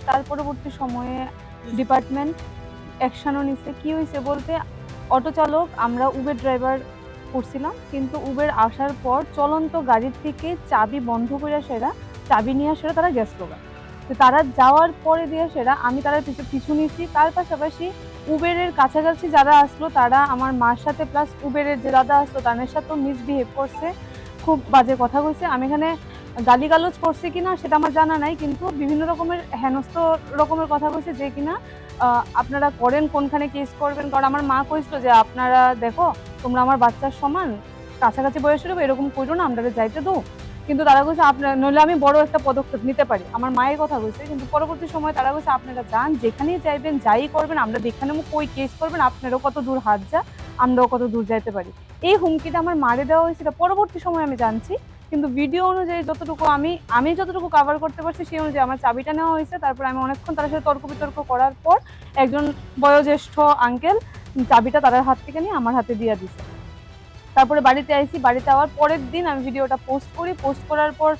তার পরবর্তী সময়ে ডিপার্টমেন্ট অ্যাকশনও নিছে। কি হয়েছে বলতে, অটো চালক আমরা উবের ড্রাইভার করছিলাম, কিন্তু উবের আসার পর চলন্ত গাড়ির থেকে চাবি বন্ধ করে সেরা চাবি নিয়ে সেরা তারা গেছিল। তো তারা যাওয়ার পরে দিয়ে সেরা আমি তারা পিছু নিয়েছি। তার পাশাপাশি উবেরের কাছাকাছি যারা আসলো তারা আমার মার সাথে প্লাস উবেরের যে দাদা আসলো তাদের সাথেও মিসবিহেভ করছে, খুব বাজে কথা কইছে। আমি এখানে গালিগালোজ করছি কিনা সেটা আমার জানা নাই, কিন্তু বিভিন্ন রকমের হেনস্থ রকমের কথা কইছে যে কিনা আপনারা করেন কোনখানে কেস করবেন। কারণ আমার মা কইছিল যে আপনারা দেখো তোমরা আমার বাচ্চার সমান, কাছাকাছি বয়সের এরকম করো না, আমরা যাইতে দো। কিন্তু তারা কইছে আপনার নইলে আমি বড় একটা পদক্ষেপ নিতে পারি, আমার মায়ের কথা কইছে। কিন্তু পরবর্তী সময় তারা কইছে আপনারা যান, যেখানেই যাইবেন যাই করবেন, আমরা যেখানে কই কেস করবেন আপনারও কত দূর হাত যা, আমরাও কত দূর যাইতে পারি। এই হুমকিটা আমার মারে দেওয়া হয়েছিল, পরবর্তী সময় আমি জানছি। কিন্তু ভিডিও অনুযায়ী যতটুকু আমি যতটুকু কভার করতে পারছি সেই অনুযায়ী আমার চাবিটা নেওয়া হয়েছে। তারপর আমি অনেকক্ষণ তার সাথে তর্ক বিতর্ক করার পর একজন বয়োজ্যেষ্ঠ আঙ্কেল চাবিটা তার হাত থেকে নিয়ে আমার হাতে দিয়ে দিছে। তারপরে বাড়িতে আইছি, বাড়িতে আওয়ার পরের দিন আমি ভিডিওটা পোস্ট করি। পোস্ট করার পর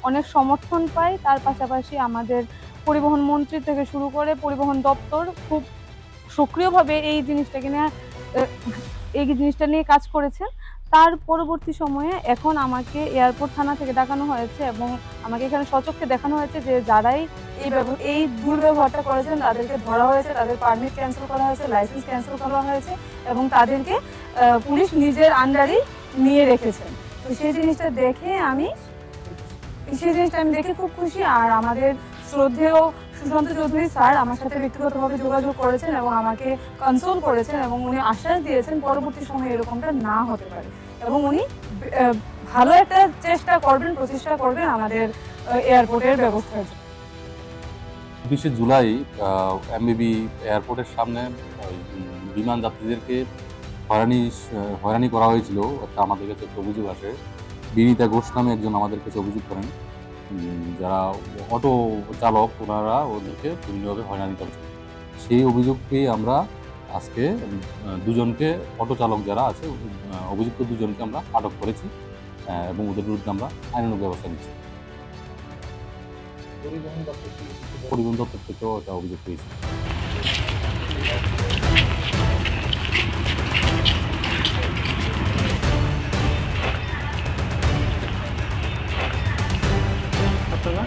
অনেক সমর্থন পাই। তার পাশাপাশি আমাদের পরিবহন মন্ত্রী থেকে শুরু করে পরিবহন দপ্তর খুব সক্রিয়ভাবে এই জিনিসটা নিয়ে কাজ করেছেন। তার পরবর্তী সময়ে এখন আমাকে এয়ারপোর্ট থানা থেকে ডাকানো হয়েছে এবং আমাকে এখানে সচক্ষে দেখানো হয়েছে যে যারাই এই দুর্ব্যবহারটা করেছেন তাদেরকে ধরা হয়েছে, তাদের পারমিট ক্যান্সেল করা হয়েছে, লাইসেন্স ক্যান্সেল করা হয়েছে এবং তাদেরকে পুলিশ নিজের আন্ডারে নিয়ে রেখেছেন। তো সেই জিনিসটা আমি দেখে খুব খুশি। আর আমাদের শ্রদ্ধেয় সুশান্ত চৌধুরী স্যার আমার সাথে ব্যক্তিগতভাবে যোগাযোগ করেছেন এবং আমাকে কনসোল করেছেন এবং উনি আশ্বাস দিয়েছেন পরবর্তী সময়ে এরকমটা না হতে পারে এবং উনি ভালো একটা প্রচেষ্টা করবেন আমাদের এয়ারপোর্টের ব্যবস্থার জন্য। 20 জুলাই এমবিবি এয়ারপোর্টের সামনে বিমান যাত্রীদেরকে হয়রানি করা হয়েছিল। আমাদের কাছে একটা অভিযোগ আসে, বিনীতা ঘোষ নামে একজন আমাদের কাছে অভিযোগ করেন, যারা অটো চালক ওনারা ওদেরকে বিভিন্নভাবে হয়রানি করছে। সেই অভিযোগকেই আমরা আজকে দুজনকে, অটো চালক যারা আছে অভিযুক্ত দুজনকে আমরা আটক করেছি এবং ওদের বিরুদ্ধে আমরা আইনানুগ ব্যবস্থা নিচ্ছি। পরিবহন দপ্তর থেকেও একটা অভিযোগ পেয়েছি। আপনারা